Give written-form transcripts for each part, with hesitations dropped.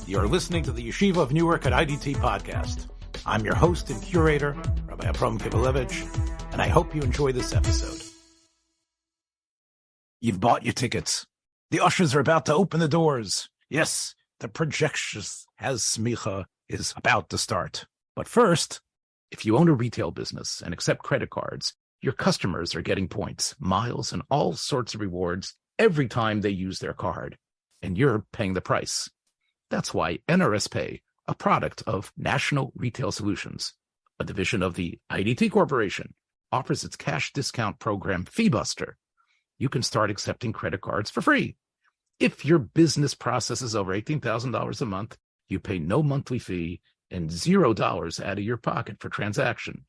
You're listening to the Yeshiva of Newark at IDT podcast. I'm your host and curator, Rabbi Abram Kibalevich, and I hope you enjoy this episode. You've bought your tickets. The ushers are about to open the doors. Yes, the Projectionist has Semicha is about to start. But first, if you own a retail business and accept credit cards, your customers are getting points, miles, and all sorts of rewards every time they use their card. And you're paying the price. That's why NRS Pay, a product of National Retail Solutions, a division of the IDT Corporation, offers its cash discount program FeeBuster. You can start accepting credit cards for free. If your business processes over $18,000 a month, you pay no monthly fee and $0 out of your pocket for transaction.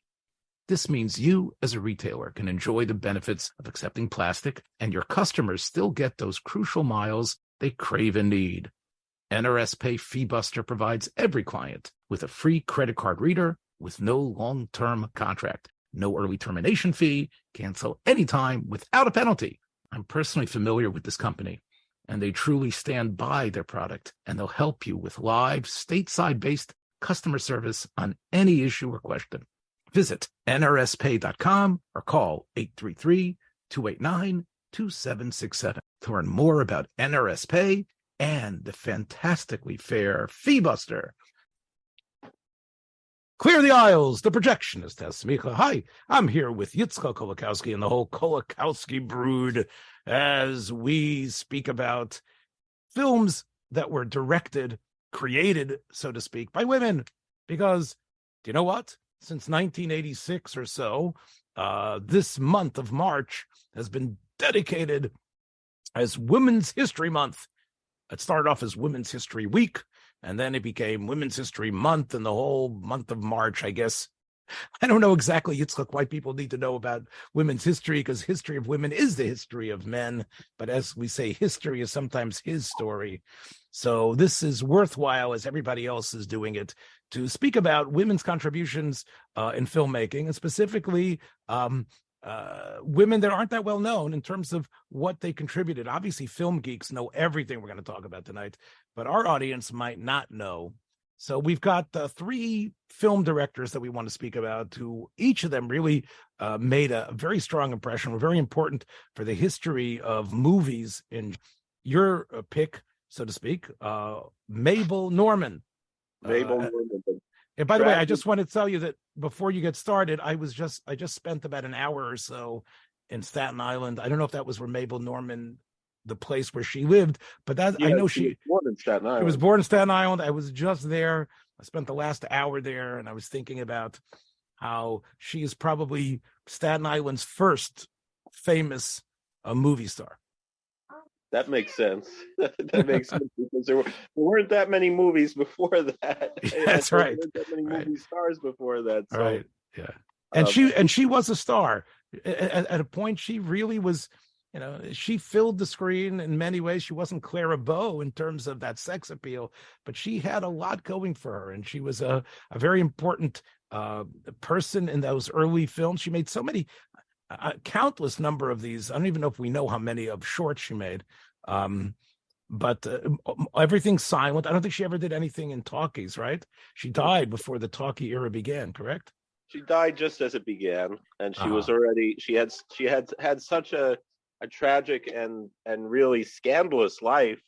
This means you, as a retailer, can enjoy the benefits of accepting plastic, and your customers still get those crucial miles they crave and need. NRS Pay FeeBuster provides every client with a free credit card reader with no long-term contract, no early termination fee, cancel anytime without a penalty. I'm personally familiar with this company, and they truly stand by their product, and they'll help you with live, stateside-based customer service on any issue or question. Visit nrspay.com or call 833-289-2767 to learn more about NRS Pay and the fantastically fair FeeBuster. Clear the aisles. The Projectionist has Semicha. Hi, I'm here with Yitzchak Kolakowski and the whole Kolakowski brood as we speak about films that were directed, created, so to speak, by women. Because, do you know what? Since 1986 or so, this month of March has been dedicated as Women's History Month. It started off as Women's History Week, and then it became Women's History Month, and the whole month of March, I guess. I don't know exactly, Yitzchak, why people need to know about women's history, because history of women is the history of men. But as we say, history is sometimes his story. So this is worthwhile, as everybody else is doing it, to speak about women's contributions in filmmaking, and specifically women that aren't that well known in terms of what they contributed. Obviously, film geeks know everything we're going to talk about tonight, but our audience might not know. So we've got three film directors that we want to speak about, who each of them really made a very strong impression, were very important for the history of movies. In your pick, so to speak, Mabel Normand. Normand. And by the way, I just want to tell you that before you get started, I just spent about an hour or so in Staten Island. I don't know if that was where Mabel Normand, the place where she lived, but that I know she was born in Staten Island. She was born in Staten Island. I was just there. I spent the last hour there, and I was thinking about how she is probably Staten Island's first famous movie star. That makes sense. That makes sense, because there weren't that many movies before that. That's right. There weren't that many movie stars before that. So, right. Yeah. And she was a star. At a point, she really was. You know, she filled the screen in many ways. She wasn't Clara Bow in terms of that sex appeal, but she had a lot going for her, and she was a very important person in those early films. She made so many. Countless number of these. I don't even know if we know how many of shorts she made, but everything's silent. I don't think she ever did anything in talkies, right? She died before the talkie era began, correct? She died just as it began, and she was already. She had such a tragic and really scandalous life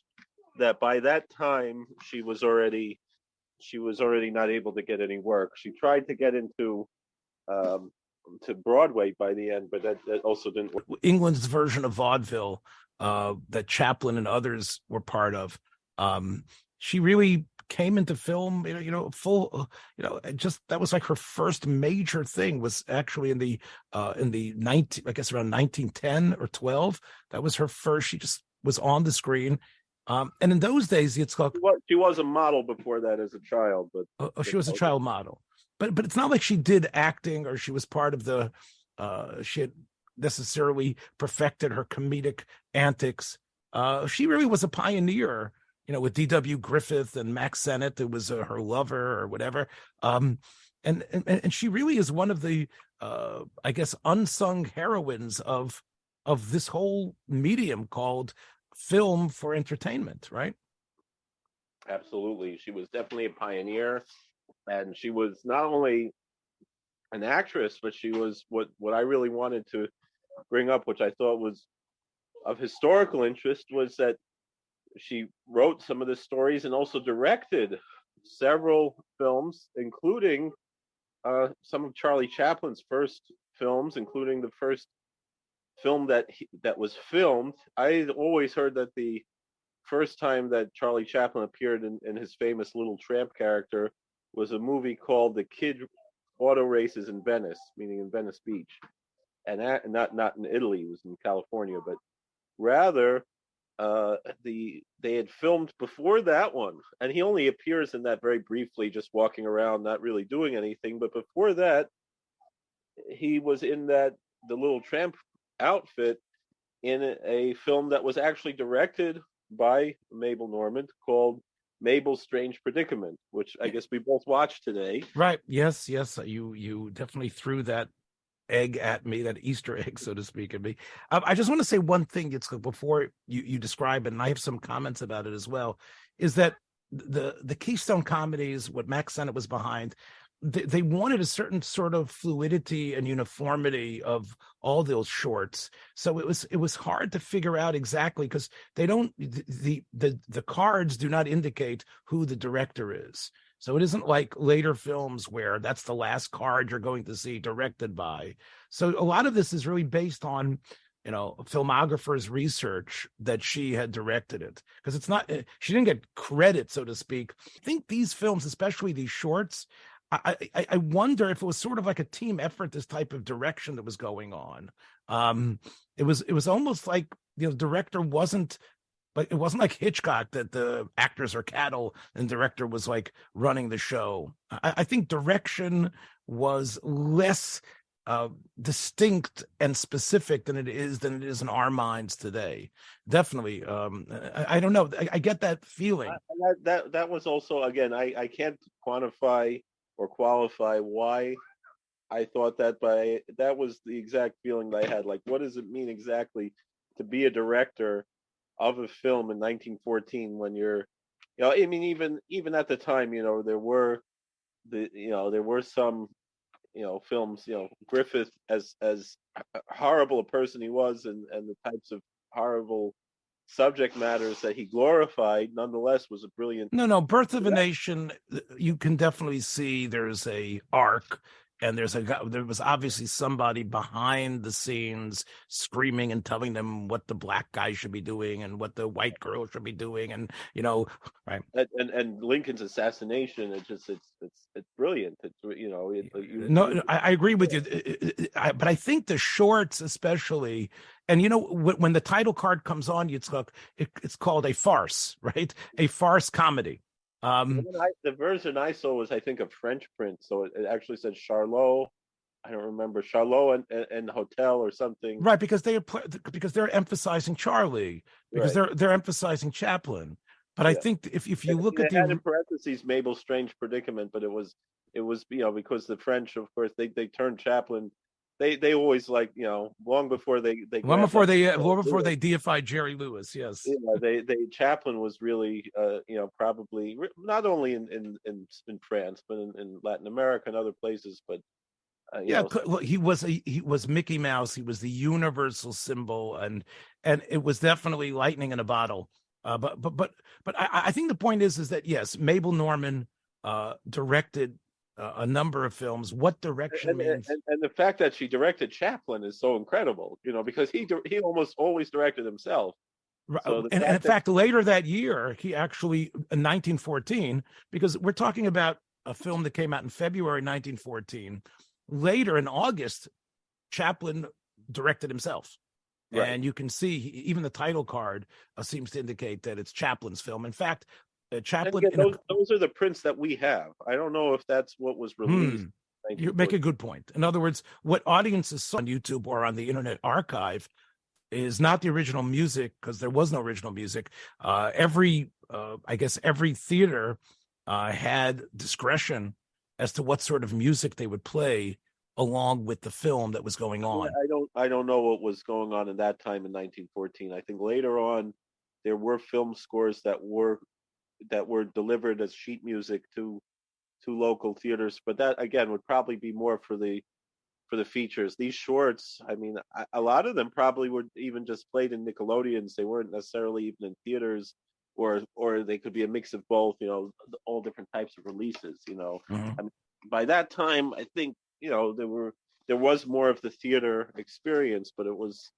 that by that time she was already not able to get any work. She tried to get into to Broadway by the end, but that also didn't work. England's version of vaudeville that Chaplin and others were part of. She really came into film, just that was like her first major thing, was actually in the 19, I guess around 1910 or 12. That was her first. She just was on the screen. And in those days, she was a model before that as a child, but she was a child model. But it's not like she did acting, or she was part of the she had necessarily perfected her comedic antics. She really was a pioneer, with D.W. Griffith and Max Sennett, who was her lover or whatever. And she really is one of the, I guess, unsung heroines of this whole medium called film for entertainment, right? Absolutely. She was definitely a pioneer. And she was not only an actress, but she was what I really wanted to bring up, which I thought was of historical interest, was that she wrote some of the stories and also directed several films, including some of Charlie Chaplin's first films, including the first film that was filmed. I always heard that the first time that Charlie Chaplin appeared in his famous Little Tramp character was a movie called The Kid Auto Races in Venice, meaning in Venice Beach, and not in Italy. It was in California, but rather they had filmed before that one, and he only appears in that very briefly, just walking around, not really doing anything. But before that, he was in the Little Tramp outfit in a film that was actually directed by Mabel Normand called Mabel's Strange Predicament, which I guess we both watched today. Right. Yes. You definitely threw that egg at me, that Easter egg, so to speak, at me. I just want to say one thing, Yitzchak, before you describe it, and I have some comments about it as well, is that the Keystone comedies, what Max Sennett was behind, they wanted a certain sort of fluidity and uniformity of all those shorts. So it was hard to figure out exactly, because they don't, the cards do not indicate who the director is. So it isn't like later films where that's the last card you're going to see directed by. So a lot of this is really based on, a filmographer's research that she had directed it, because it's not, she didn't get credit, so to speak. I think these films, especially these shorts, I wonder if it was sort of like a team effort, this type of direction that was going on. It was almost like the director wasn't, but it wasn't like Hitchcock, that the actors are cattle and director was like running the show. I think direction was less distinct and specific than it is in our minds today. Definitely. I don't know. I get that feeling. That was also, again, I can't quantify or qualify why I thought that, but that was the exact feeling that I had. Like, what does it mean exactly to be a director of a film in 1914 when you're, I mean, even at the time, there were there were some, films, Griffith, as horrible a person he was, and the types of horrible subject matters that he glorified, nonetheless was a brilliant. No, Birth of a Nation, you can definitely see there's a arc, and there was obviously somebody behind the scenes screaming and telling them what the black guy should be doing and what the white girl should be doing, and right. And Lincoln's assassination, it's brilliant. No, I agree with you, but I think the shorts especially, and when the title card comes on, it's called a farce, right? A farce comedy. The version I saw was, I think, a French print, so it actually said Charlot. I don't remember, Charlot and Hotel or something. Right, because they're emphasizing Charlie, because right. they're emphasizing Chaplin. But yeah. I think if you look at had in parentheses Mabel's Strange Predicament, but it was because the French, of course, they turned Chaplin. They always, like, long before they before they deified Jerry Lewis. Yes. Yeah, Chaplin was really probably not only in France, but in Latin America and other places, but he was Mickey Mouse. He was the universal symbol, and it was definitely lightning in a bottle. But I think the point is that yes, Mabel Normand directed a number of films. What direction means, and the fact that she directed Chaplin is so incredible, because he almost always directed himself. So and in fact, later that year, he actually, in 1914, because we're talking about a film that came out in February 1914. Later in August, Chaplin directed himself. Right. And you can see even the title card seems to indicate that it's Chaplin's film. In fact, Chaplin. Again, those are the prints that we have. I don't know if that's what was released. You make a good point. In other words, what audiences saw on YouTube or on the Internet Archive is not the original music, because there was no original music. Every theater had discretion as to what sort of music they would play along with the film that was going on. I don't know what was going on in that time in 1914. I think later on there were film scores that were that were delivered as sheet music to local theaters. But that again would probably be more for the features. These shorts, I mean, a lot of them probably were even just played in Nickelodeons. They weren't necessarily even in theaters, or they could be a mix of both. All different types of releases. Mhm. I mean, by that time, I think there was more of the theater experience, but it was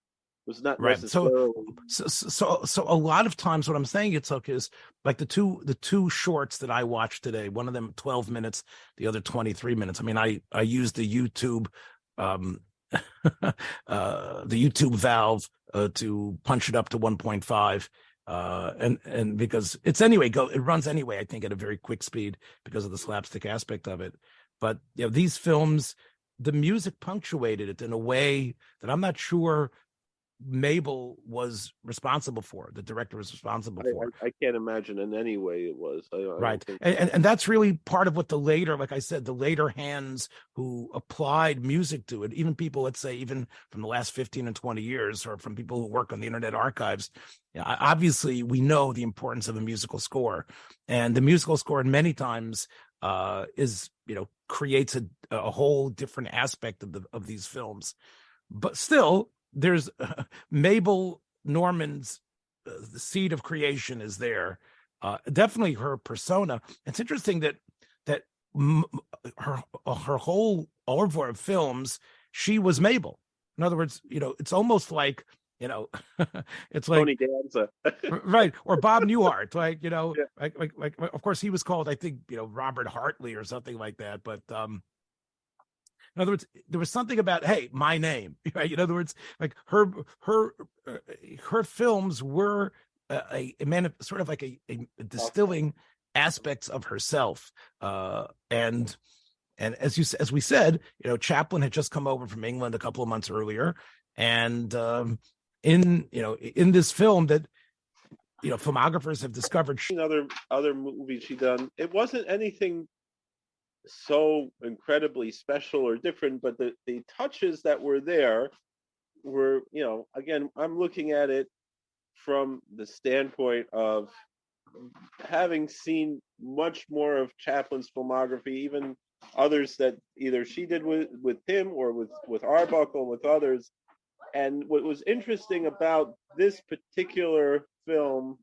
not Right. necessarily. So a lot of times what I'm saying is like the two shorts that I watched today, one of them 12 minutes, the other 23 minutes. I mean, I used the YouTube the YouTube valve to punch it up to 1.5 and because it runs anyway, I think at a very quick speed because of the slapstick aspect of it. But these films, the music punctuated it in a way that I'm not sure Mabel was responsible for. The director was responsible for. I can't imagine in any way it was. Right. And that's really part of what the later, like I said, the later hands who applied music to it, even people, let's say, even from the last 15 and 20 years, or from people who work on the Internet Archives, obviously we know the importance of a musical score. And the musical score, many times, creates a whole different aspect of these films. But still, there's Mabel Norman's the seed of creation is there. Definitely her persona. It's interesting that her whole oeuvre of films, she was Mabel. In other words, it's almost like it's like Tony Danza, right, or Bob Newhart, like Yeah. like of course he was called, I think, Robert Hartley or something like that, but in other words, there was something about, hey, my name, right? In other words, like her films were sort of like a distilling aspects of herself, and as we said, Chaplin had just come over from England a couple of months earlier, and in this film that filmographers have discovered. Other movies she done, it wasn't anything so incredibly special or different, but the touches that were there were, again, I'm looking at it from the standpoint of having seen much more of Chaplin's filmography, even others that either she did with him or with Arbuckle, with others. And what was interesting about this particular film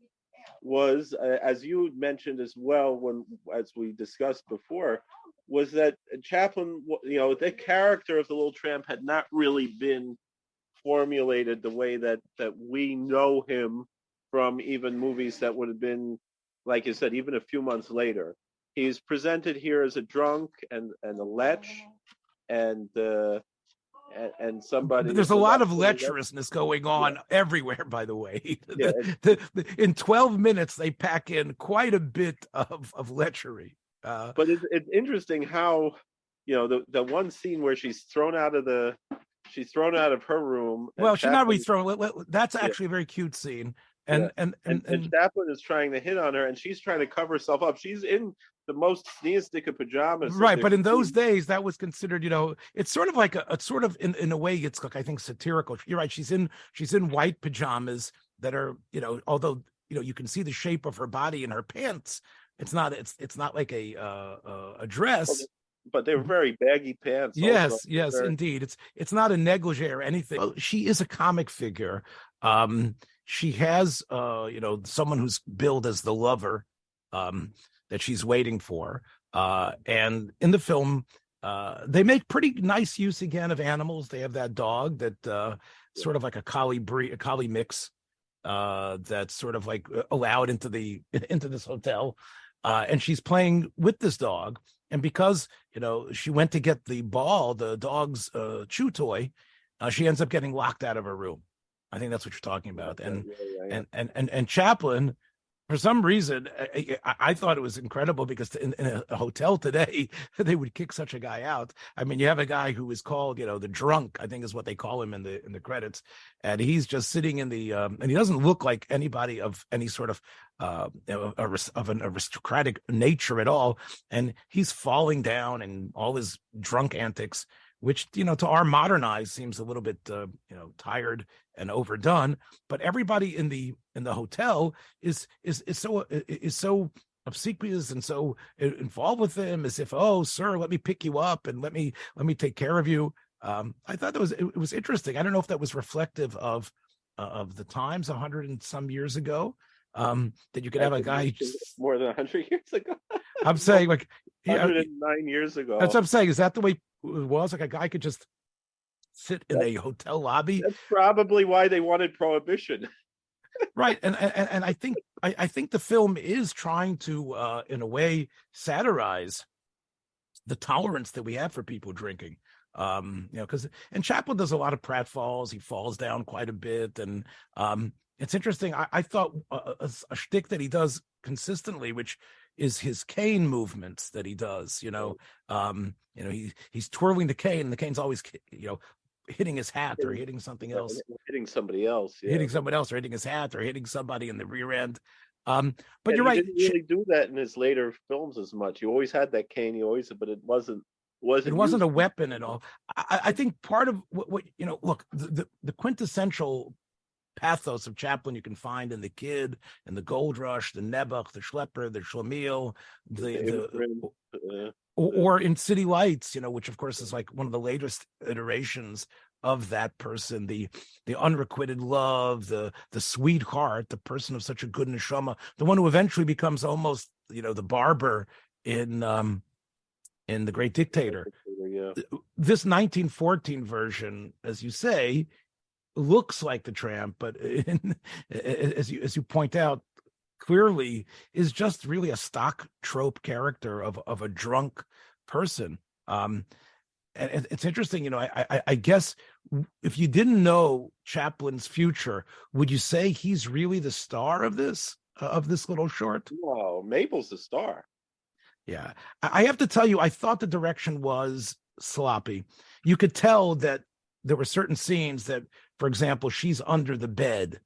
was, as you mentioned as well, as we discussed before, was that Chaplin, the character of the Little Tramp had not really been formulated the way that we know him from even movies that would have been, like you said, even a few months later. He's presented here as a drunk and a lech, and somebody. There's a lot of lecherousness going on everywhere, by the way. Yeah. In 12 minutes, they pack in quite a bit of lechery. But it's interesting how, the one scene where she's thrown out of her room. Well, she's not really thrown. That's actually a very cute scene. And Chaplin is trying to hit on her, and she's trying to cover herself up. She's in the most sneeze-stick of pajamas. Right, but in those days, that was considered, it's sort of like in a way, it's like, I think, satirical. You're right. She's in white pajamas that are, although you can see the shape of her body in her pants. It's not like a dress. But they were very baggy pants. Yes, indeed. It's not a negligee or anything. Well, she is a comic figure. She has someone who's billed as the lover that she's waiting for. And in the film, they make pretty nice use again of animals. They have that dog that sort of like a collie mix that's sort of like allowed into this hotel. And she's playing with this dog. And because, she went to get the ball, the dog's chew toy, she ends up getting locked out of her room. I think that's what you're talking about. And Chaplin, for some reason, I thought it was incredible because in a hotel today, they would kick such a guy out. I mean, you have a guy who is called, the drunk, I think is what they call him in the credits. And he's just sitting in the, and he doesn't look like anybody of any sort of an aristocratic nature at all. And he's falling down and all his drunk antics, which, to our modern eyes seems a little bit, tired and overdone. But everybody in the hotel is so obsequious and so involved with him, as if, oh, sir, let me pick you up and let me take care of you. I thought it was interesting. I don't know if that was reflective of the times 100 and some years ago, that you could have a guy more than 100 years ago. I'm saying, like, 109 years ago. That's what I'm saying. Is that the way it was? Like, a guy could just sit in a hotel lobby? That's probably why they wanted prohibition. Right. And I think the film is trying to in a way satirize the tolerance that we have for people drinking. Because Chaplin does a lot of pratfalls. He falls down quite a bit, and it's interesting. I thought a shtick that he does consistently, which is his cane movements that he does. He's twirling the cane, and the cane's always hitting his hat or hitting something else, hitting somebody else, hitting someone else, or hitting his hat, or hitting somebody in the rear end. But and you're right. He didn't really do that in his later films as much. He always had that cane. But it wasn't a weapon at all. I think part of what look, the quintessential pathos of Chaplin you can find in The Kid, and The Gold Rush, the Nebuch, the Schlepper, the Schlemiel, or in City Lights, which of course is like one of the latest iterations of that person, the unrequited love, the sweetheart, the person of such a good neshama, the one who eventually becomes almost the barber in The Great Dictator. Yeah. This 1914 version, as you say, looks like the Tramp, but as you point out, clearly is just really a stock trope character of a drunk person. And it's interesting, I guess if you didn't know Chaplin's future, would you say he's really the star of this little short? No, Mabel's the star. Yeah, I have to tell you, I thought the direction was sloppy. You could tell that there were certain scenes that, for example, she's under the bed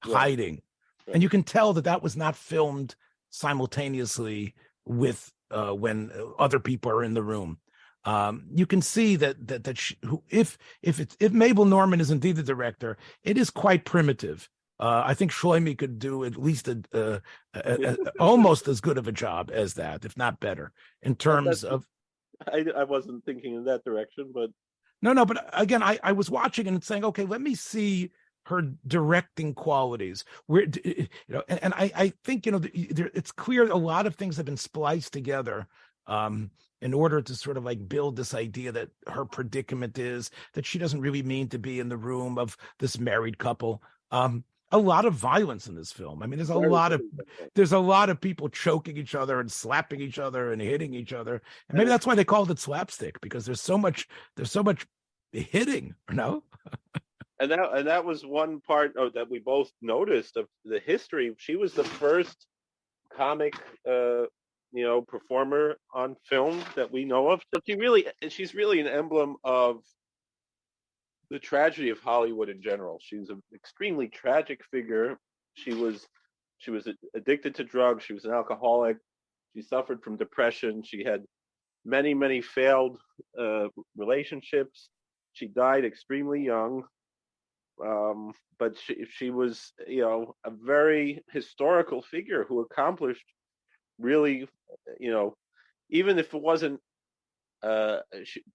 hiding. Right. And you can tell that was not filmed simultaneously with when other people are in the room. You can see that she, if Mabel Normand is indeed the director, it is quite primitive. I think Shlomi could do at least almost as good of a job as that, if not better, in terms of. I wasn't thinking in that direction, but no. But again, I was watching and saying, okay, let me see her directing qualities. Where and I think it's clear a lot of things have been spliced together in order to sort of like build this idea that her predicament is that she doesn't really mean to be in the room of this married couple. A lot of violence in this film. I mean, there's a lot of people choking each other and slapping each other and hitting each other. And maybe that's why they called it slapstick, because there's so much hitting, no? And that was one part that we both noticed of the history. She was the first comic performer on film that we know of. But she's really an emblem of the tragedy of Hollywood in general. She's an extremely tragic figure. She was addicted to drugs. She was an alcoholic. She suffered from depression. She had many, many failed relationships. She died extremely young. But she was, a very historical figure who accomplished really, even if it wasn't,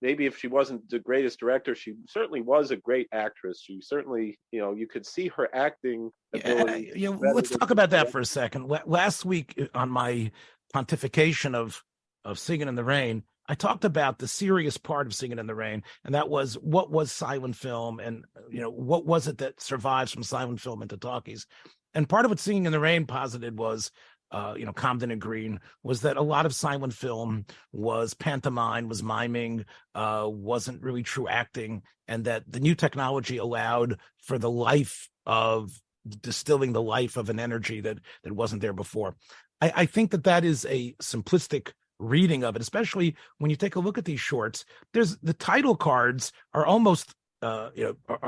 maybe if she wasn't the greatest director, she certainly was a great actress. She certainly, you could see her acting ability. Let's talk about that for a second. Last week on my pontification of Singing in the Rain, I talked about the serious part of Singing in the Rain, and that was what was silent film, and what was it that survives from silent film into talkies. And part of what Singing in the Rain posited was, Comden and Green, was that a lot of silent film was pantomime, was miming, wasn't really true acting, and that the new technology allowed for the life of distilling the life of an energy that wasn't there before. I think that is a simplistic reading of it, especially when you take a look at these shorts. There's the title cards are almost are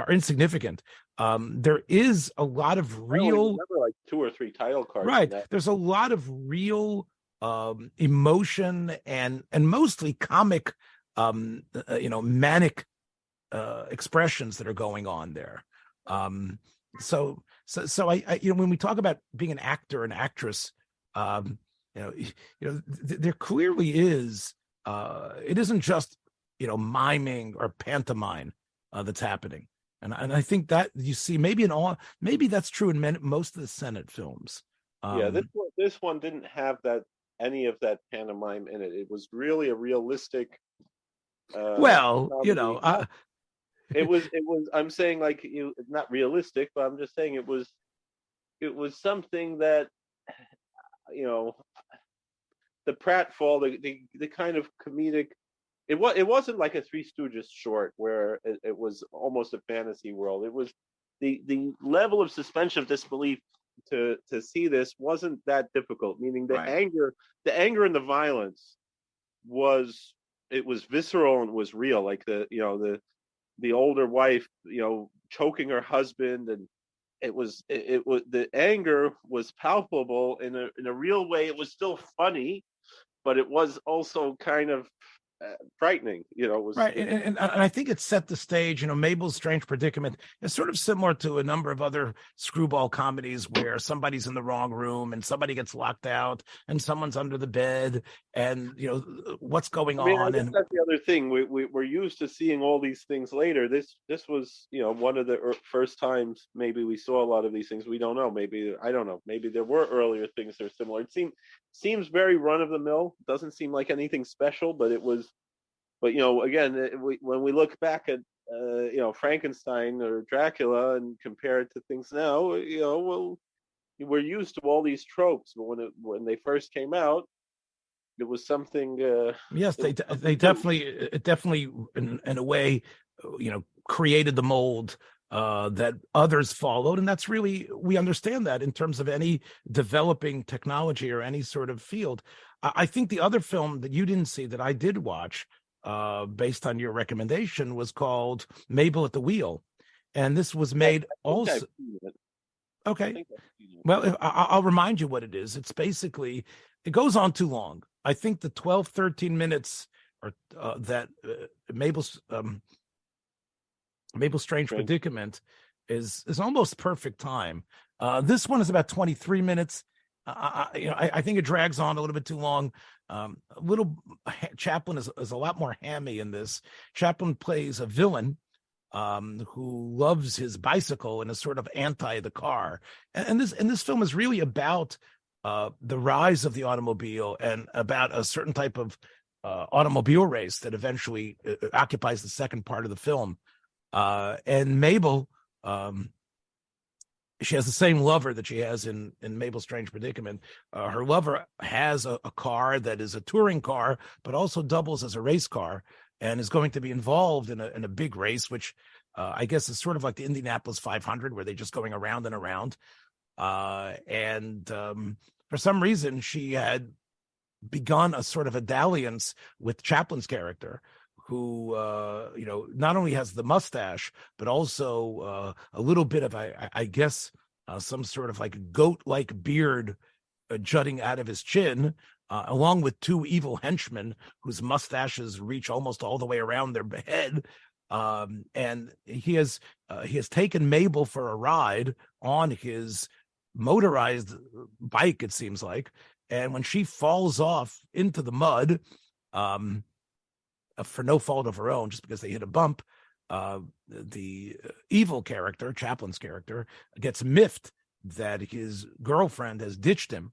insignificant. There is a lot of real, I remember like 2 or 3 title cards, right? There's a lot of real emotion and mostly comic manic expressions that are going on there. So I when we talk about being an actor and actress, there clearly is. It isn't just miming or pantomime that's happening, and I think that you see maybe that's true in most of the Senate films. Yeah, this one didn't have any of that pantomime in it. It was really a realistic. Well, comedy. It was. I'm saying like not realistic, but I'm just saying it was something that the pratfall, the kind of comedic. It wasn't like a Three Stooges short where it was almost a fantasy world. It was the level of suspension of disbelief to see this wasn't that difficult. Meaning the anger and the violence was visceral and was real. Like the older wife, choking her husband, and it was the anger was palpable in a real way. It was still funny, but it was also kind of frightening. Right, and I think it set the stage. Mabel's strange predicament is sort of similar to a number of other screwball comedies where somebody's in the wrong room and somebody gets locked out and someone's under the bed, and what's going on. And that's the other thing. We're used to seeing all these things later. This was one of the first times maybe we saw a lot of these things. We don't know. Maybe I don't know. Maybe there were earlier things that are similar. It seems very run of the mill. Doesn't seem like anything special, but it was. But again, when we look back at Frankenstein or Dracula and compare it to things now, we're used to all these tropes. But when they first came out, it was something. Yes, they definitely in a way, created the mold that others followed, and that's really, we understand that in terms of any developing technology or any sort of field. I think the other film that you didn't see that I did watch, based on your recommendation, was called Mabel at the Wheel, and this was made also. Okay, well, I'll remind you what it is. It's basically, it goes on too long. I think the 12-13 minutes or that Mabel's Strange Predicament is almost perfect time. This one is about 23 minutes. I think it drags on a little bit too long. Chaplin is a lot more hammy in this. Chaplin plays a villain who loves his bicycle and is sort of anti the car. And this film is really about the rise of the automobile and about a certain type of automobile race that eventually occupies the second part of the film. And Mabel, she has the same lover that she has in Mabel's Strange Predicament. Her lover has a car that is a touring car, but also doubles as a race car, and is going to be involved in a big race, which I guess is sort of like the Indianapolis 500, where they're just going around and around. And for some reason, she had begun a sort of a dalliance with Chaplin's character, who not only has the mustache, but also a little bit of, I guess, some sort of like goat-like beard jutting out of his chin, along with two evil henchmen whose mustaches reach almost all the way around their head. And he has taken Mabel for a ride on his motorized bike, it seems like. And when she falls off into the mud, for no fault of her own, just because they hit a bump, the evil character, Chaplin's character, gets miffed that his girlfriend has ditched him,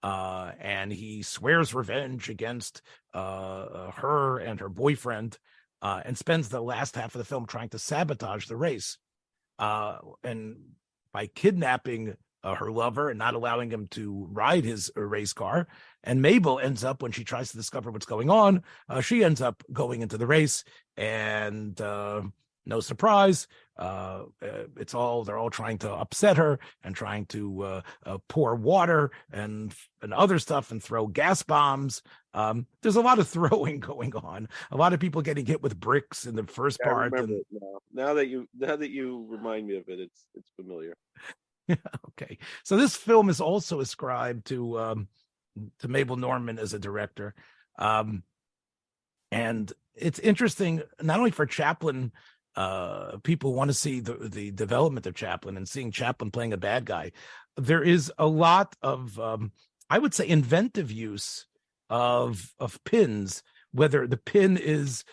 and he swears revenge against her and her boyfriend, and spends the last half of the film trying to sabotage the race, and by kidnapping her lover and not allowing him to ride his race car. And Mabel ends up, when she tries to discover what's going on, she ends up going into the race, and no surprise, they're all trying to upset her and trying to pour water and other stuff and throw gas bombs. There's a lot of throwing going on. A lot of people getting hit with bricks in the first part. I remember it now that you remind me of it, it's familiar. Okay, so this film is also ascribed to Mabel Normand as a director, and it's interesting not only for Chaplin. People want to see the development of Chaplin and seeing Chaplin playing a bad guy. There is a lot of I would say, inventive use of pins, whether the pin is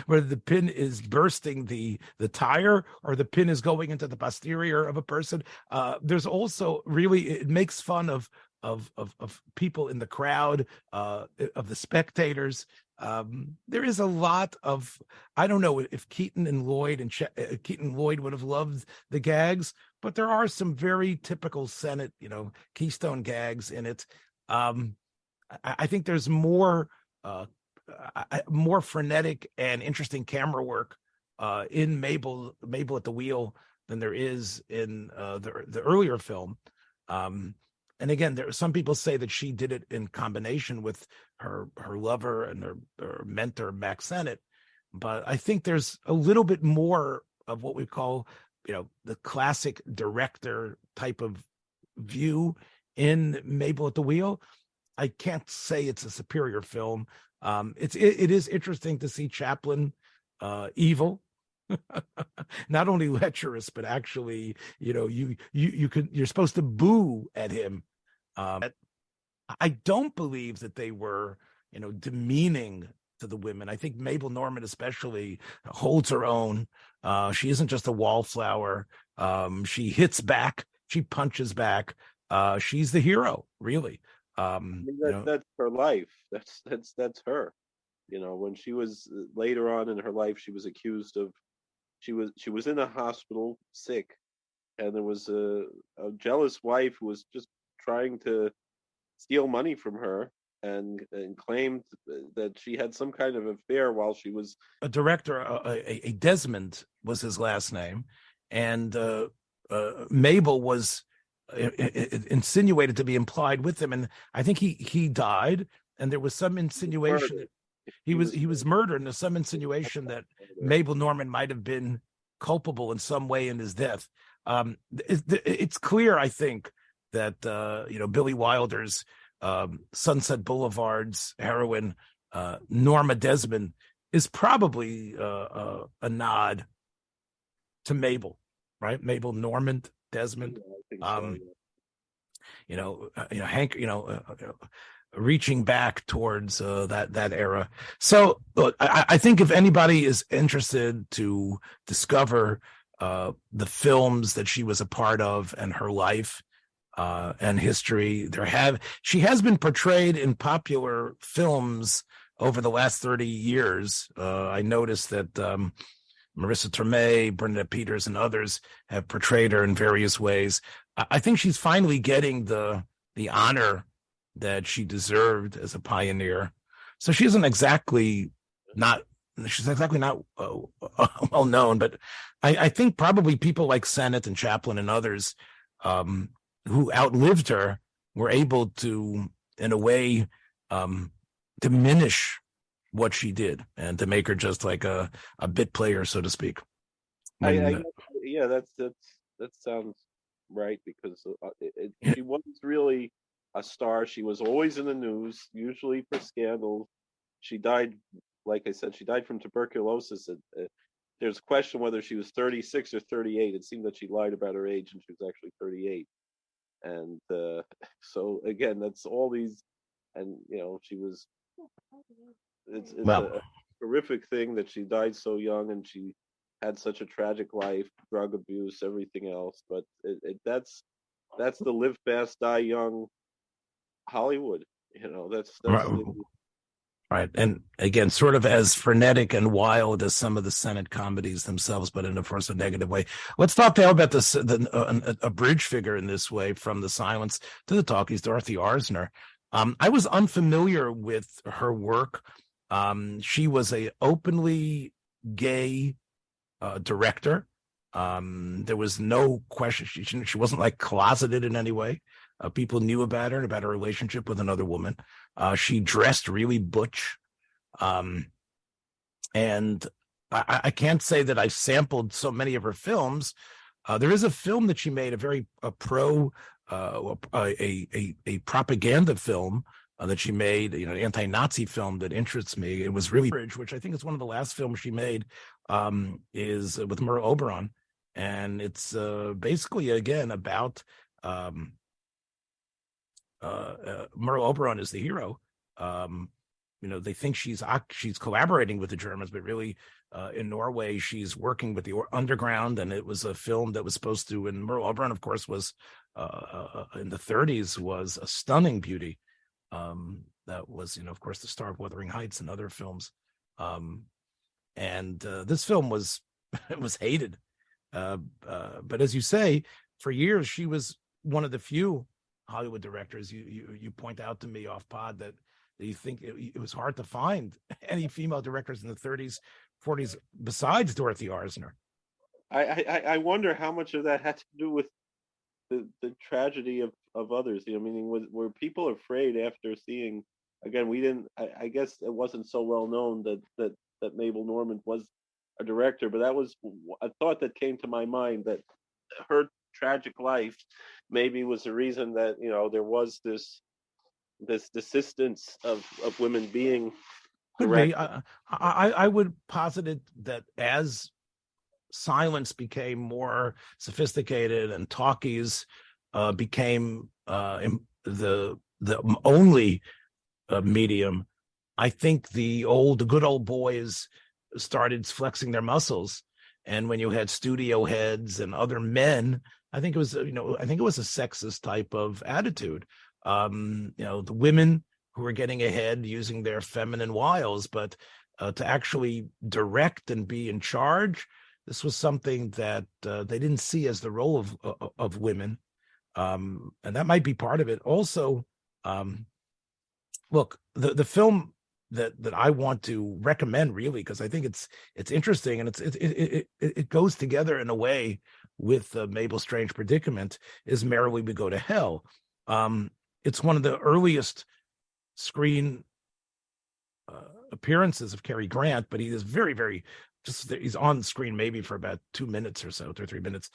whether the pin is bursting the tire or the pin is going into the posterior of a person. There's also really, it makes fun of people in the crowd, of the spectators. There is a lot of, I don't know if Keaton and Lloyd would have loved the gags, but there are some very typical Senate, Keystone gags in it. I think there's more frenetic and interesting camera work in Mabel at the Wheel than there is in the earlier film. And again, some people say that she did it in combination with her lover and her mentor, Max Sennett. But I think there's a little bit more of what we call, the classic director type of view in Mabel at the Wheel. I can't say it's a superior film. It is interesting to see Chaplin evil, not only lecherous, but actually, you're supposed to boo at him. I don't believe that they were, demeaning to the women. I think Mabel Normand especially holds her own. She isn't just a wallflower. She hits back. She punches back. She's the hero, really. That's her life. That's her. When she was later on in her life, she was accused of, she was in a hospital sick, and there was a jealous wife who was just trying to steal money from her, and claimed that she had some kind of affair while she was a director. A Desmond was his last name, and Mabel was insinuated to be implied with him, and I think he died, and there was some insinuation that he was murdered, and there's some insinuation that Mabel Normand might have been culpable in some way in his death. It's clear, I think, that Billy Wilder's Sunset Boulevard's heroine, Norma Desmond, is probably a nod to Mabel, right? Mabel Normand Desmond. Hank, reaching back towards that era. So I think if anybody is interested to discover the films that she was a part of and her life and history, she has been portrayed in popular films over the last 30 years. I noticed that Marissa Tomei, Bernadette Peters, and others have portrayed her in various ways. I think she's finally getting the honor that she deserved as a pioneer. So she's exactly not well known, but I think probably people like Sennett and Chaplin and others who outlived her were able to, in a way, diminish what she did and to make her just like a bit player, so to speak. That sounds right, because she wasn't really a star. She was always in the news, usually for scandals. She died, like I said, she died from tuberculosis. There's a question whether she was 36 or 38. It seemed that she lied about her age, and she was actually 38. And so again, that's all these, and she was. It's a horrific thing that she died so young, and she had such a tragic life, drug abuse, everything else. But that's the live fast, die young Hollywood. That's right. And again, sort of as frenetic and wild as some of the Senate comedies themselves, but in, of course, a negative way. Let's talk now about a bridge figure in this way, from the silence to the talkies, Dorothy Arzner. I was unfamiliar with her work. She was a openly gay director. There was no question. She wasn't like closeted in any way. People knew about her and about her relationship with another woman. She dressed really butch. And I can't say that I sampled so many of her films. There is a film that she made, a propaganda film that she made, an anti-Nazi film that interests me. It was really, which I think is one of the last films she made, is with Merle Oberon. And it's basically, again, about Merle Oberon is the hero. They think she's collaborating with the Germans, but really in Norway she's working with the underground. And it was a film that was supposed to, and Merle Oberon, of course, was in the 30s, was a stunning beauty. That was, of course, the star of Wuthering Heights and other films. And this film was was hated. But as you say, for years she was one of the few Hollywood directors. You point out to me off pod that you think it was hard to find any female directors in the 30s, 40s besides Dorothy Arzner. I wonder how much of that had to do with the tragedy of others. Meaning, were people afraid after seeing? Again, we didn't. I guess it wasn't so well known that Mabel Normand was a director, but that was a thought that came to my mind, that her tragic life maybe was the reason that there was this desistance of women being directed. I would posit it that as silence became more sophisticated and talkies became the only medium, I think the good old boys started flexing their muscles. And when you had studio heads and other men, I think it was a sexist type of attitude. The women who were getting ahead using their feminine wiles, but to actually direct and be in charge, this was something that they didn't see as the role of women. And that might be part of it. Also, look, the film that I want to recommend, really, because I think it's interesting, and it goes together in a way with Mabel's strange predicament, is Merrily We Go to Hell. It's one of the earliest screen appearances of Cary Grant, but he is very, very he's on screen maybe for about 2 minutes or so, 2 or 3 minutes.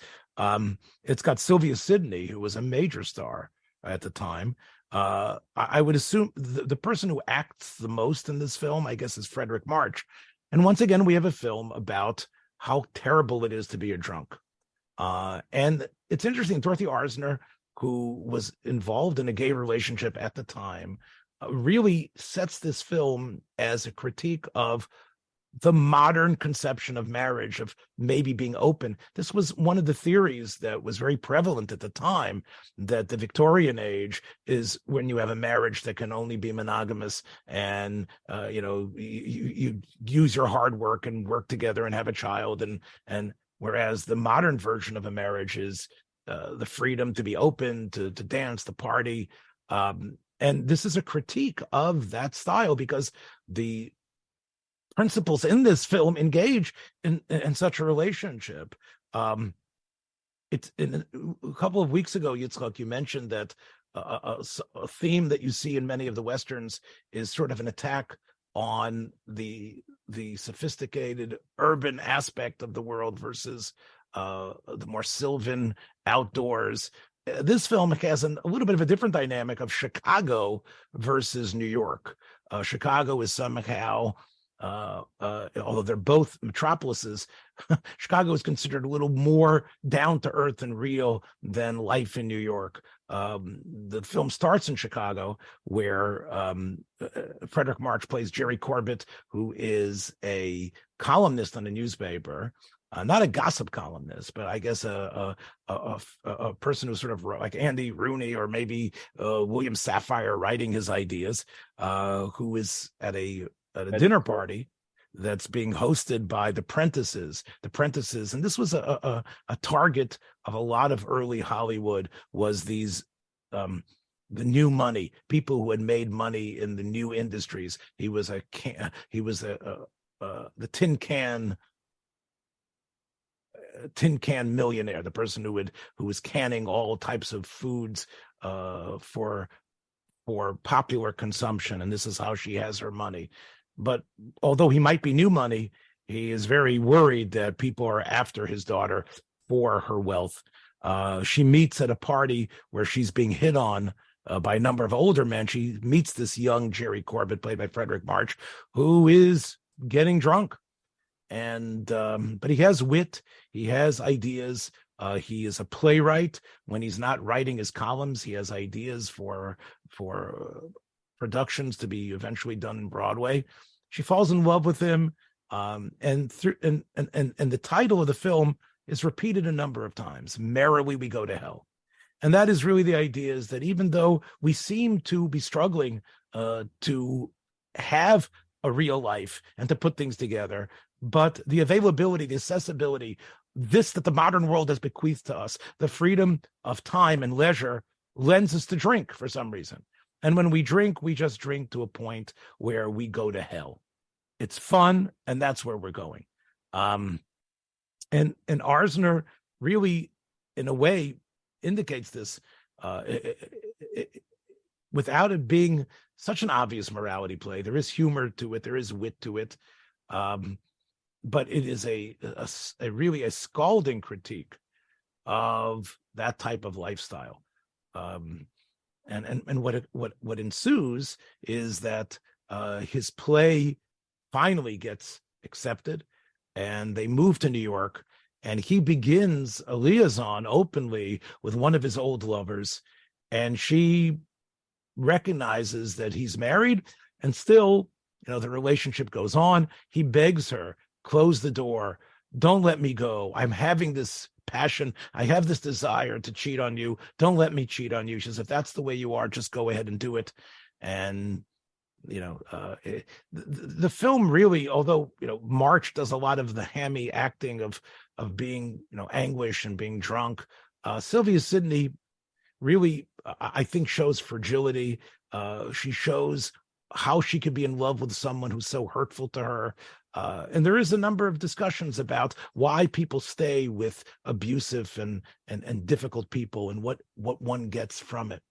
It's got Sylvia Sidney, who was a major star at the time. I would assume the person who acts the most in this film, I guess, is Frederick March. And once again, we have a film about how terrible it is to be a drunk. And it's interesting, Dorothy Arzner, who was involved in a gay relationship at the time, really sets this film as a critique of the modern conception of marriage, of maybe being open. This was one of the theories that was very prevalent at the time, that the Victorian age is when you have a marriage that can only be monogamous, and you use your hard work and work together and have a child, and whereas the modern version of a marriage is the freedom to be open, to dance, to party. And this is a critique of that style, because the principals in this film engage in such a relationship. It's in a couple of weeks ago, Yitzchak, you mentioned that a theme that you see in many of the Westerns is sort of an attack on the sophisticated urban aspect of the world versus the more sylvan outdoors. This film has a little bit of a different dynamic of Chicago versus New York. Chicago is somehow, although they're both metropolises, Chicago is considered a little more down to earth and real than life in New York. The film starts in Chicago, where Frederick March plays Jerry Corbett, who is a columnist on a newspaper. Not a gossip columnist, but I guess a person who's sort of like Andy Rooney or maybe William Safire writing his ideas, who is at a dinner party that's being hosted by the Prentices. And this was a target of a lot of early Hollywood, was these the new money, people who had made money in the new industries. He was the tin can millionaire, the person who was canning all types of foods for popular consumption, and this is how she has her money. But although he might be new money, he is very worried that people are after his daughter for her wealth. She meets at a party where she's being hit on by a number of older men. She meets this young Jerry Corbett, played by Frederick March, who is getting drunk. And but he has wit, he has ideas, He is a playwright. When he's not writing his columns, he has ideas for productions to be eventually done in Broadway. She falls in love with him, and the title of the film is repeated a number of times. Merrily we go to hell. And that is really the idea, is that even though we seem to be struggling to have a real life and to put things together, but the availability, the accessibility, this that the modern world has bequeathed to us, the freedom of time and leisure, lends us to drink for some reason. And when we drink, we just drink to a point where we go to hell. It's fun, and that's where we're going. And Arzner really, in a way, indicates this without it being such an obvious morality play. There is humor to it, there is wit to it, but it is a really a scalding critique of that type of lifestyle. And what ensues is that his play finally gets accepted, and they move to New York. And he begins a liaison openly with one of his old lovers, and she recognizes that he's married, and still, the relationship goes on. He begs her, close the door, don't let me go. I'm having this passion. I have this desire to cheat on you. Don't let me cheat on you. She says, if that's the way you are, just go ahead and do it. And the film really, although March does a lot of the hammy acting of being anguish and being drunk, Sylvia Sidney really I think shows fragility. She shows how she could be in love with someone who's so hurtful to her, and there is a number of discussions about why people stay with abusive and difficult people, and what one gets from it.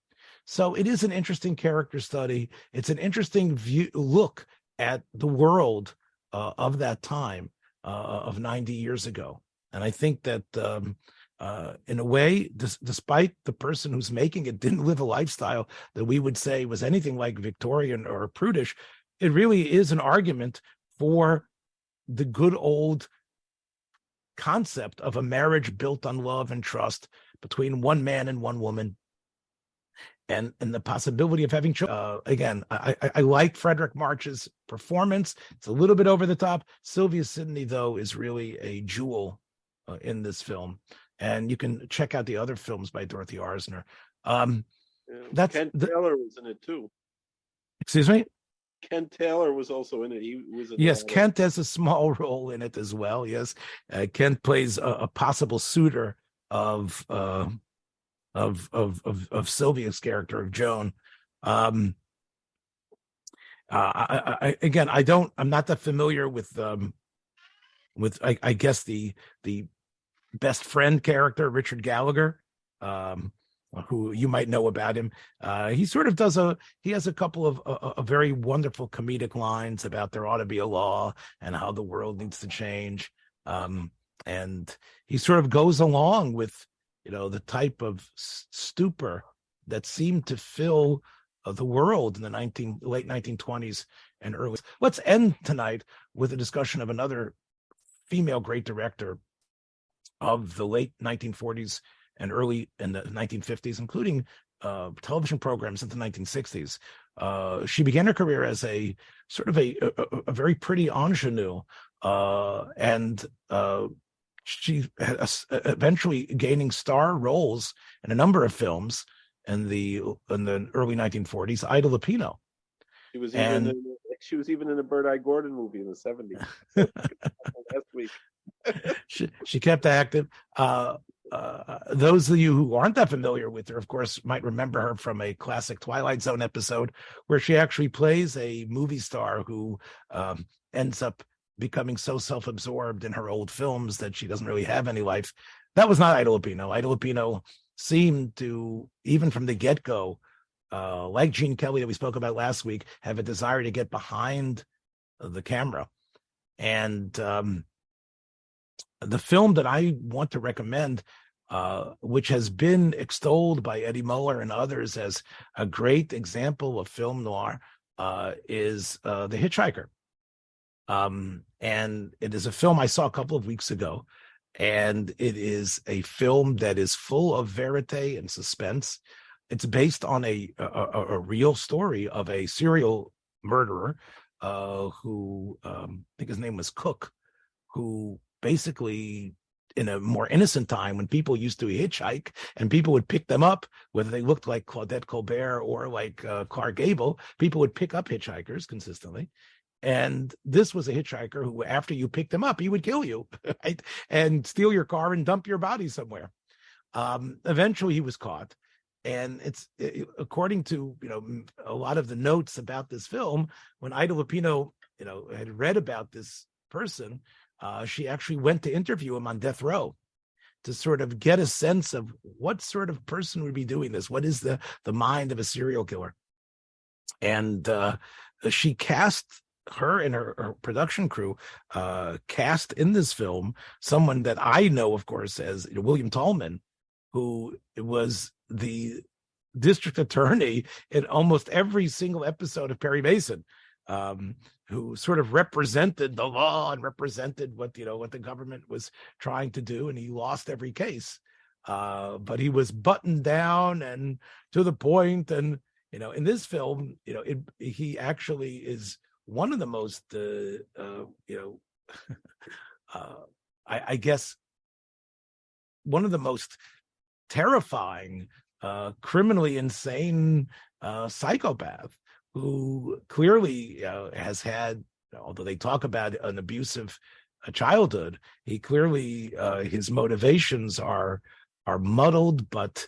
So it is an interesting character study. It's an interesting look at the world of that time, of 90 years ago. And I think that in a way, despite the person who's making it didn't live a lifestyle that we would say was anything like Victorian or prudish, it really is an argument for the good old concept of a marriage built on love and trust between one man and one woman, and the possibility of having children. Again, I like Frederick March's performance. It's a little bit over the top. Sylvia Sidney, though, is really a jewel in this film. And you can check out the other films by Dorothy Arzner. Ken Taylor was in it too. Excuse me? Ken Taylor was also in it. He was in Yes, Kent has a small role in it as well. Yes, Kent plays a possible suitor of Sylvia's character, of Joan. I'm not that familiar with I guess the best friend character, Richard Gallagher, who you might know about him. He sort of he has a couple of very wonderful comedic lines about there ought to be a law and how the world needs to change. And he sort of goes along with the type of stupor that seemed to fill the world in the late 1920s and early. Let's end tonight with a discussion of another female great director of the late 1940s and early in the 1950s, including television programs in the 1960s. She began her career as a sort of a very pretty ingenue, and she eventually gaining star roles in a number of films in the early 1940s. Ida Lupino. She was even in a Bird-Eye Gordon movie in the 70s. Last week. she kept active. Those of you who aren't that familiar with her, of course, might remember her from a classic Twilight Zone episode where she actually plays a movie star who ends up becoming so self-absorbed in her old films that she doesn't really have any life. That was not Ida Lupino. Ida Lupino seemed to, even from the get-go, like Gene Kelly that we spoke about last week, have a desire to get behind the camera. And the film that I want to recommend, which has been extolled by Eddie Muller and others as a great example of film noir, is The Hitchhiker. And it is a film I saw a couple of weeks ago. And it is a film that is full of verite and suspense. It's based on a real story of a serial murderer who I think his name was Cook, who basically, in a more innocent time when people used to hitchhike and people would pick them up, whether they looked like Claudette Colbert or like Clark Gable, people would pick up hitchhikers consistently. And this was a hitchhiker who, after you picked him up, he would kill you, right? And steal your car and dump your body somewhere. Eventually, he was caught. And according to a lot of the notes about this film, when Ida Lupino had read about this person, she actually went to interview him on death row to sort of get a sense of what sort of person would be doing this. What is the mind of a serial killer? And she cast her and her production crew cast in this film someone that I know, of course, as William Tallman, who was the district attorney in almost every single episode of Perry Mason, who sort of represented the law and represented what the government was trying to do, and he lost every case. But he was buttoned down and to the point, and in this film, he actually is one of the most, I guess, one of the most terrifying, criminally insane psychopath who clearly has had, although they talk about an abusive childhood, he clearly his motivations are muddled but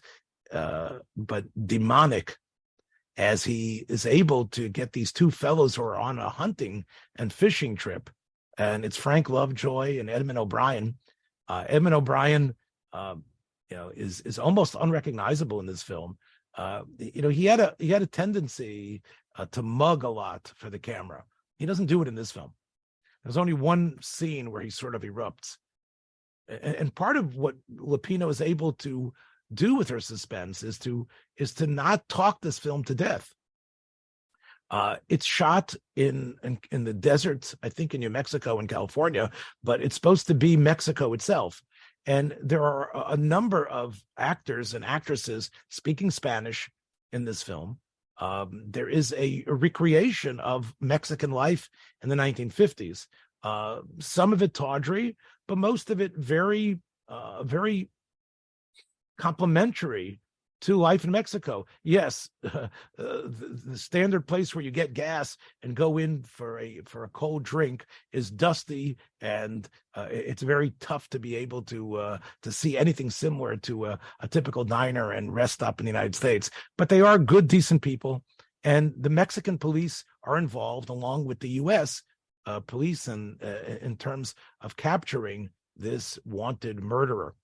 demonic, as he is able to get these two fellows who are on a hunting and fishing trip. And it's Frank Lovejoy and Edmund O'Brien. Edmund O'Brien, is almost unrecognizable in this film. He had a tendency to mug a lot for the camera. He doesn't do it in this film. There's only one scene where he sort of erupts. And part of what Lupino is able to do with her suspense is to not talk this film to death. It's shot in the deserts, I think in New Mexico and California, but it's supposed to be Mexico itself. And there are a number of actors and actresses speaking Spanish in this film. There is a recreation of Mexican life in the 1950s. Some of it tawdry, but most of it very, very complimentary to life in Mexico. Yes, the standard place where you get gas and go in for a cold drink is dusty, and it's very tough to be able to see anything similar to a typical diner and rest stop in the United States. But they are good, decent people, and the Mexican police are involved along with the U.S. Police in terms of capturing this wanted murderer.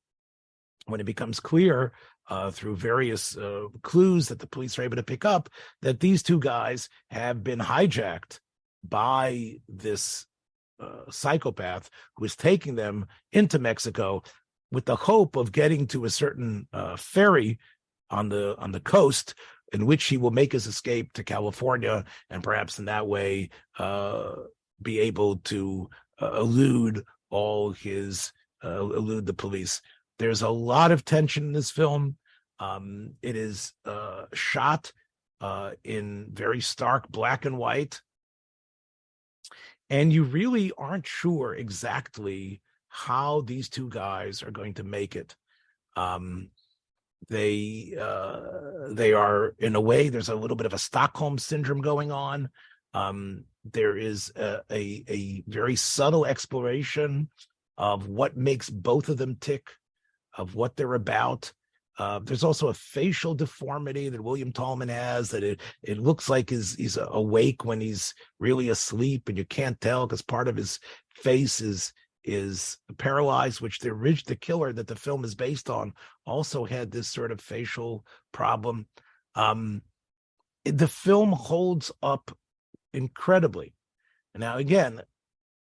When it becomes clear through various clues that the police are able to pick up that these two guys have been hijacked by this psychopath who is taking them into Mexico with the hope of getting to a certain ferry on the coast, in which he will make his escape to California and perhaps in that way be able to elude the police. There's a lot of tension in this film. It is shot in very stark black and white. And you really aren't sure exactly how these two guys are going to make it. They are, in a way, there's a little bit of a Stockholm syndrome going on. There is a very subtle exploration of what makes both of them tick, of what they're about. There's also a facial deformity that William Tallman has, that it looks like he's awake when he's really asleep, and you can't tell because part of his face is paralyzed, which the killer that the film is based on also had this sort of facial problem. The film holds up incredibly. Now, again,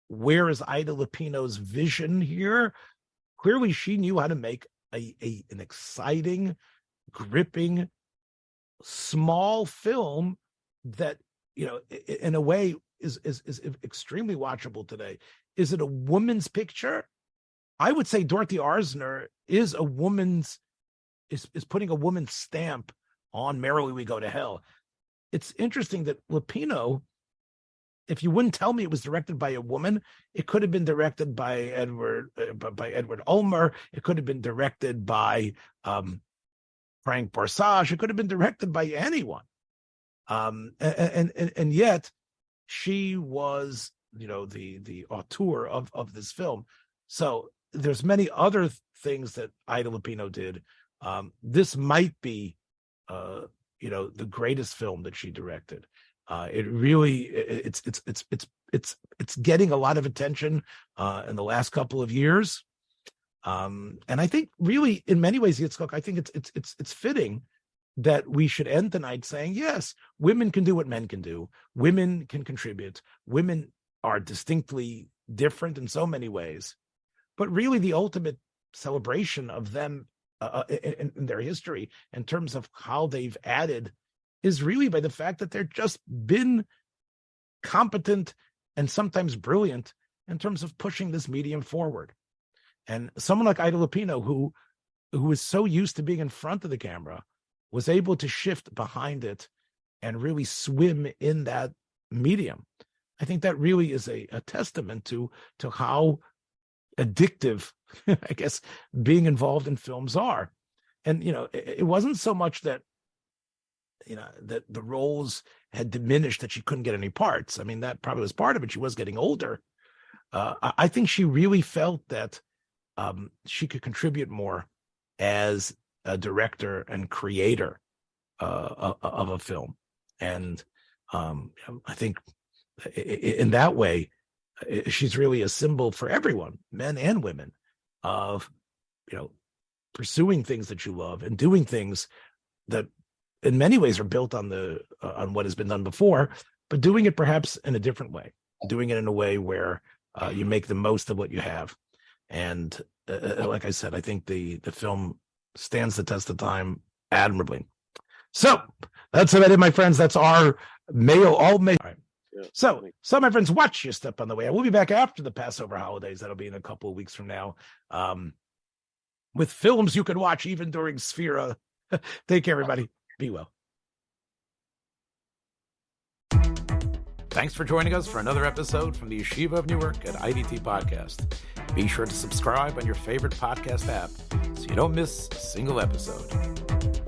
where is Ida Lupino's vision here? Clearly, she knew how to make an exciting, gripping, small film that, in a way is extremely watchable today. Is it a woman's picture? I would say Dorothy Arzner is a woman's is putting a woman's stamp on Merrily We Go to Hell. It's interesting that Lupino, if you wouldn't tell me it was directed by a woman, it could have been directed by Edward Ulmer. It could have been directed by Frank Borsage. It could have been directed by anyone. And yet she was, the auteur of this film. So there's many other things that Ida Lupino did. This might be, the greatest film that she directed. It really, it's getting a lot of attention in the last couple of years. And I think really, in many ways, Yitzchak, I think it's fitting that we should end the night saying, yes, women can do what men can do. Women can contribute. Women are distinctly different in so many ways. But really, the ultimate celebration of them in their history, in terms of how they've added, is really by the fact that they've just been competent and sometimes brilliant in terms of pushing this medium forward. And someone like Ida Lupino, who is so used to being in front of the camera, was able to shift behind it and really swim in that medium. I think that really is a testament to how addictive, I guess, being involved in films are. And, it wasn't so much that, that the roles had diminished, that she couldn't get any parts. I mean, that probably was part of it. She was getting older. I think she really felt that she could contribute more as a director and creator of a film. And I think in that way, she's really a symbol for everyone, men and women, of, pursuing things that you love and doing things that in many ways are built on what has been done before, but doing it perhaps in a different way, doing it in a way where you make the most of what you have. And like I said, I think the film stands the test of time admirably. So that's about it, my friends. That's our mail, all mail. All right. Yeah. So my friends, watch your step on the way. We'll be back after the Passover holidays. That'll be in a couple of weeks from now, with films you can watch even during Sphira. Take care, everybody. Be well. Thanks for joining us for another episode from the Yeshiva of Newark at IDT Podcast. Be sure to subscribe on your favorite podcast app so you don't miss a single episode.